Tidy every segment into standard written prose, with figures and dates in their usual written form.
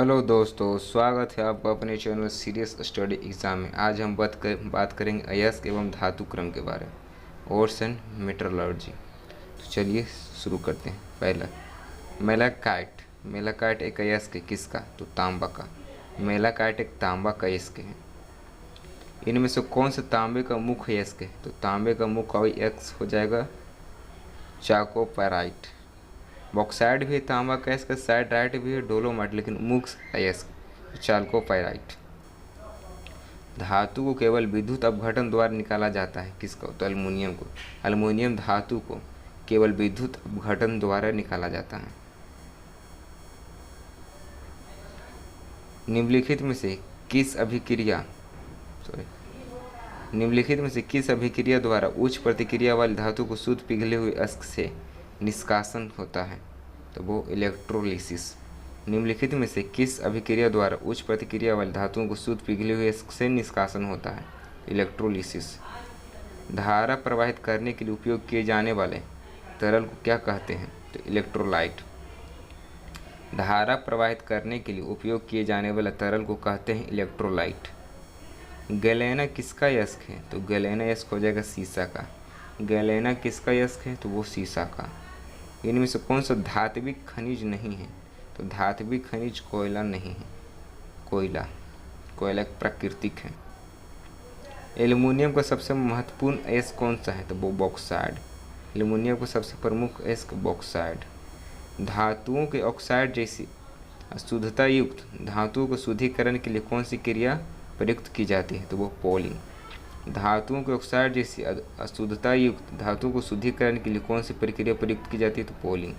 Hello दोस्तों, स्वागत है आपका अपने चैनल सीरियस स्टडी एग्जाम में। आज हम बात करेंगे अयस्क एवं धातु क्रम के बारे में, ओर्स एंड मेटलर्जी। तो चलिए शुरू करते हैं। पहला, मेलाकाइट। मेलाकाइट एक अयस्क है, किसका? तो तांबा का। मेलाकाइट एक तांबा का अयस्क है। इनमें से कौन सा तांबे का मुख्य अयस्क है? तो तांबे का मुख्य अयस्क हो जाएगा चाकोपैराइट। बॉक्साइड भी है तांबा का अयस्क, साइडराइट भी है, डोलोमाइट, लेकिन मुख्य अयस्क चाल्कोपाइराइट। धातु को केवल विद्युत अपघटन द्वारा निकाला जाता है, किसको? तो एल्युमिनियम को। एल्युमिनियम धातु को केवल विद्युत अपघटन द्वारा निकाला जाता है। निम्नलिखित में से किस अभिक्रिया द्वारा उच्च प्रतिक्रिया वाली धातु को शुद्ध पिघले हुए अयस्क से निष्कासन होता है? तो वो इलेक्ट्रोलिसिस। निम्नलिखित में से किस अभिक्रिया द्वारा उच्च प्रतिक्रिया वाली धातुओं को शुद्ध पिघले हुए अयस्क से निष्कासन होता है? इलेक्ट्रोलिसिस। धारा प्रवाहित करने के लिए उपयोग किए जाने वाले तरल को क्या कहते हैं? तो इलेक्ट्रोलाइट। धारा प्रवाहित करने के लिए उपयोग किए जाने वाले तरल को कहते हैं इलेक्ट्रोलाइट। गैलेना किसका अयस्क है? तो गैलेना अयस्क हो जाएगा सीसा का। गैलेना किसका अयस्क है? तो वो सीसा का। इनमें से कौन सा धात्विक खनिज नहीं है? तो धात्विक खनिज कोयला नहीं है। कोयला एक प्राकृतिक है। एल्युमिनियम का सबसे महत्वपूर्ण अयस्क कौन सा है? तो वो बॉक्साइड। एल्युमिनियम का सबसे प्रमुख अयस्क बॉक्साइड। धातुओं के ऑक्साइड जैसी अशुद्धता युक्त धातुओं को शुद्धिकरण के लिए कौन सी क्रिया प्रयुक्त की जाती है? तो वो पोलिंग। धातुओं के ऑक्साइड जैसी अशुद्धता युक्त धातुओं को शुद्धिकरण के लिए कौन सी प्रक्रिया प्रयुक्त की जाती है? तो पोलिंग।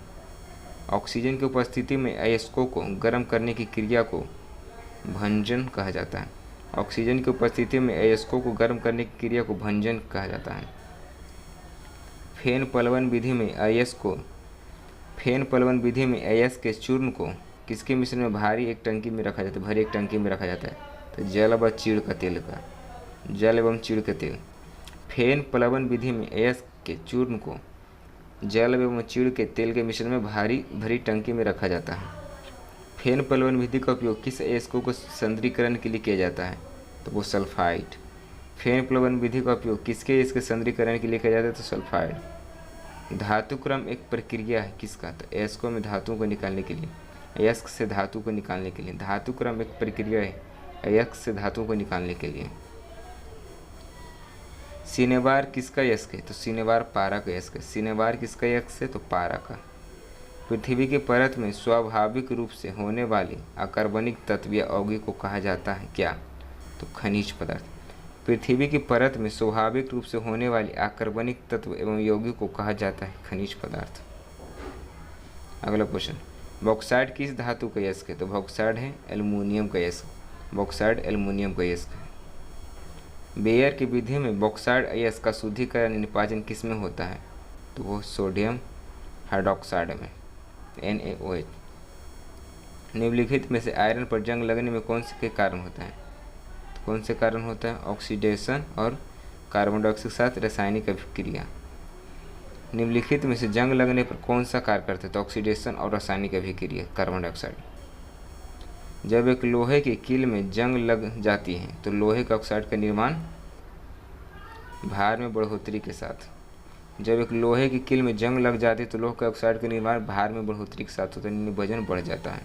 ऑक्सीजन की उपस्थिति में अयस्कों को गर्म करने की क्रिया को भंजन कहा जाता है। ऑक्सीजन की उपस्थिति में अयस्कों को गर्म करने की क्रिया को भंजन कहा जाता है। फेन पलवन विधि में अयस्क के चूर्ण को किसके मिश्रण में भरी एक टंकी में रखा जाता है? तो जल व चीड़ का तेल का। जल एवं चीड़ के तेल। फेन प्लवन विधि में अयस्क के चूर्ण को जल एवं चीड़ के तेल के मिश्रण में भरी टंकी में रखा जाता है। फेन प्लवन विधि का उपयोग किस अयस्कों को संद्रीकरण के लिए किया जाता है? तो वो सल्फाइड। फेन प्लवन विधि का उपयोग किसके अयस्क के संद्रीकरण के लिए किया जाता है? तो सल्फाइड। धातु क्रम एक प्रक्रिया है, किसका? तो अयस्कों में धातुओं को निकालने के लिए, अयस्क से धातु को निकालने के लिए। धातु क्रम एक प्रक्रिया है अयस्क से धातुओं को निकालने के लिए। सिनेबार किसका अयस्क है? तो सिनेबार पारा का अयस्क है। सिनेबार किसका अयस्क है? तो पारा का। पृथ्वी की परत में स्वाभाविक रूप से होने वाली अकार्बनिक तत्व या यौगिक को कहा जाता है क्या? तो खनिज पदार्थ। पृथ्वी की परत में स्वाभाविक रूप से होने वाली अकार्बनिक तत्व एवं यौगिक को कहा जाता है खनिज पदार्थ। अगला क्वेश्चन, बॉक्साइड किस धातु का अयस्क है? तो बॉक्साइड है एल्युमिनियम का अयस्क। बॉक्साइड एल्युमिनियम का अयस्क है। बेयर की विधि में बॉक्साइड अयस्क का शुद्धिकरण निपाजन किस में होता है? तो वो सोडियम हाइड्रोक्साइड में, NaOH। निम्नलिखित में से आयरन पर जंग लगने में कौन से के कारण होता है? तो कौन से कारण होता है? ऑक्सीडेशन और कार्बन डाइऑक्साइड के साथ रासायनिक अभिक्रिया। निम्नलिखित में से जंग लगने पर कौन सा कार्य करता है? तो ऑक्सीडेशन और रासायनिक अभिक्रिया, कार्बन डाइऑक्साइड। जब एक लोहे की कील में जंग लग जाती है तो लोहे के ऑक्साइड का निर्माण भार में बढ़ोतरी के साथ। जब एक लोहे की कील में जंग लग जाती है तो लोहे के ऑक्साइड का निर्माण भार में बढ़ोतरी के साथ होता है, यानी वजन बढ़ जाता है।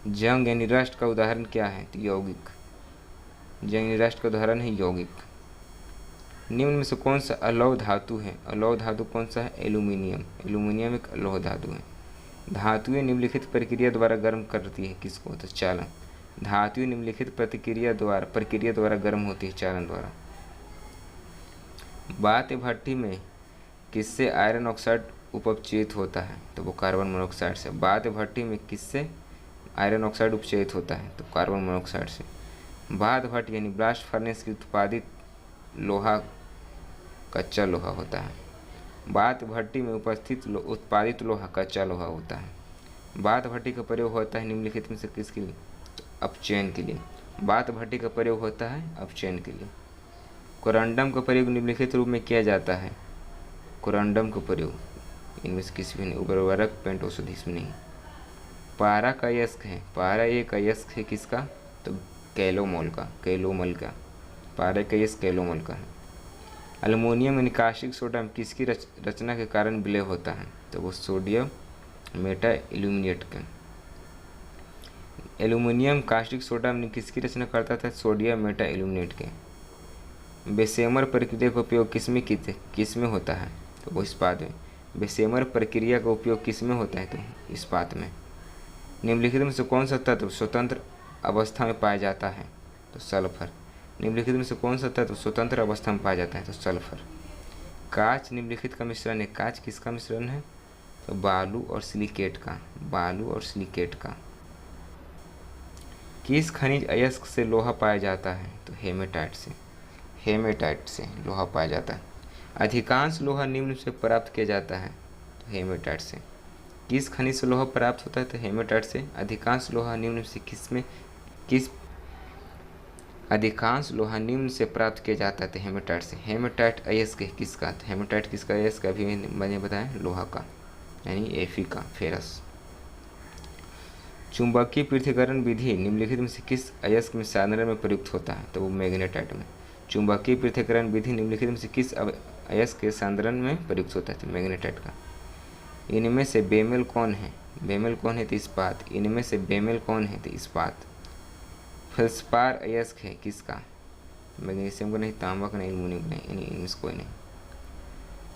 जंग यानी रस्ट का उदाहरण क्या है? तो यौगिक। जंग यानी रस्ट का उदाहरण है यौगिक। निम्न में से कौन सा अलौह धातु है? अलौह धातु कौन सा है? एल्यूमिनियम। एल्यूमिनियम एक अलौह धातु है। धातुएं निम्नलिखित प्रक्रिया द्वारा गर्म करती है, किसको? तो चालन। धातुएं निम्नलिखित प्रक्रिया द्वारा गर्म होती है, चालन द्वारा। बात भट्टी में किससे आयरन ऑक्साइड उपचयित होता है? तो वो कार्बन मोनोऑक्साइड से। बात भट्टी में किससे आयरन ऑक्साइड उपचयित होता है? तो कार्बन मोनोऑक्साइड से। बात भट्टी यानी ब्लास्ट फर्नेस की उत्पादित लोहा कच्चा लोहा होता है। बात भट्टी में उत्पादित लोहा कच्चा लोहा होता है। बात भट्टी का प्रयोग होता है निम्नलिखित में से किसके लिए? तो अपचयन के लिए। बात भट्टी का प्रयोग होता है अपचयन के लिए। कोरंडम का प्रयोग निम्नलिखित रूप में किया जाता है। कोरंडम का प्रयोग इनमें से किसी भी नहीं, उर्वरक, पेंट, औषधि इसमें नहीं। पारा का अयस्क है, पारा एक अयस्क है किसका, तो कैलोमोल का, कैलोमल का, पारा का अयस्क कैलोमोल का है। अल्युमिनियम यानी कास्टिक सोडा किसकी रचना के कारण विलय होता है, तो वो सोडियम मेटा एल्यूमिनेट का। एल्युमिनियम कास्टिक सोडा में किसकी रचना करता था, सोडियम मेटा एल्यूमिनेट के। बेसेमर प्रक्रिया का उपयोग किसमें होता है, तो वो इस्पात में। बेसेमर प्रक्रिया का उपयोग किसमें होता है, तो इस्पात में। निम्नलिखित में से कौन सा तत्व स्वतंत्र अवस्था में पाया जाता है, तो सल्फर। निम्नलिखित में से कौन सा तत्व स्वतंत्र अवस्था में पाया जाता है, तो सल्फर। कांच निम्नलिखित का मिश्रण है, कांच किसका मिश्रण है, तो बालू और सिलिकेट का, बालू और सिलिकेट का। किस खनिज अयस्क से लोहा पाया जाता है, तो हेमेटाइट से, हेमेटाइट से लोहा पाया जाता है। अधिकांश लोहा निम्न से प्राप्त किया जाता है, तो हेमेटाइट से। किस खनिज से लोहा प्राप्त होता है, तो हेमेटाइट से। अधिकांश लोहा निम्न से अधिकांश लोहा निम्न से प्राप्त किया जाता है, तो हेमेटाइट से। हेमेटाइट अयस्क किसका, तो हेमेटाइट किसका अयस्क, अभी मैंने बताया लोहा का, यानी एफी का, फेरस। चुंबकीय पृथक्करण विधि निम्नलिखित में से किस अयस्क में साधारण में प्रयुक्त होता है, तो वो मैग्नेटाइट में। चुंबकीय पृथक्करण विधि निम्नलिखित में से किस अयस्क के साधारण में प्रयुक्त होता है, तो मैग्नेटाइट का। इनमें से बेमेल कौन है, बेमेल कौन है, तो इस्पात। इनमें से बेमेल कौन है, तो इस्पात। फेल्सपार अयस्क है किसका, मैग्नीशियम का नहीं, तांबा का नहीं, एल्युमिनियम का नहीं, यानी इनमें से कोई नहीं।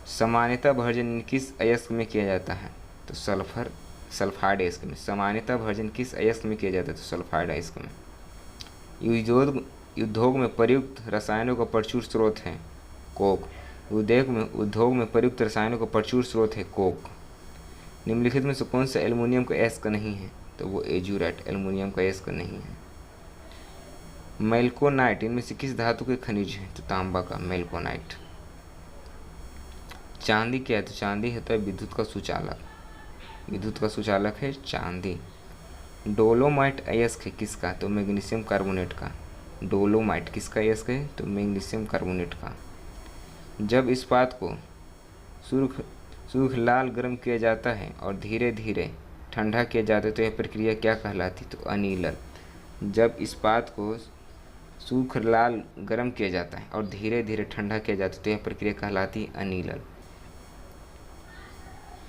सामान्यतः भर्जन किस अयस्क में किया जाता है, तो सल्फर, सल्फाइड अयस्क में। सामान्यतः भर्जन किस अयस्क में किया जाता है, तो सल्फाइड अयस्क में। उद्योग में प्रयुक्त रसायनों का प्रचुर स्रोत है कोक। उद्योग में प्रयुक्त रसायनों का प्रचुर स्रोत है कोक। निम्नलिखित में से कौन सा एल्युमिनियम का अयस्क नहीं है, तो वो एजूराइट एल्युमिनियम का अयस्क नहीं है। मेल्कोनाइट इनमें से किस धातु के खनिज है, तो तांबा का, मेल्कोनाइट। चांदी क्या है, तो चांदी होता है विद्युत का सुचालक, विद्युत का सुचालक है चांदी। डोलोमाइट अयस्क है किसका, तो मैग्नीशियम कार्बोनेट का। डोलोमाइट किसका अयस्क है, तो मैग्नीशियम कार्बोनेट का। जब इस्पात को सुर्ख लाल गर्म किया जाता है और धीरे धीरे ठंडा किया जाता है, तो यह प्रक्रिया क्या कहलाती, तो अनिलन। जब इस्पात को सूख लाल गर्म किया जाता है और धीरे धीरे ठंडा किया जाता है, तो यह प्रक्रिया कहलाती अनिलन।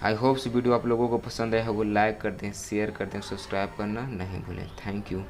आई होप वीडियो आप लोगों को पसंद आया होगा। लाइक कर दें, शेयर कर दें, सब्सक्राइब करना नहीं भूलें। Thank you.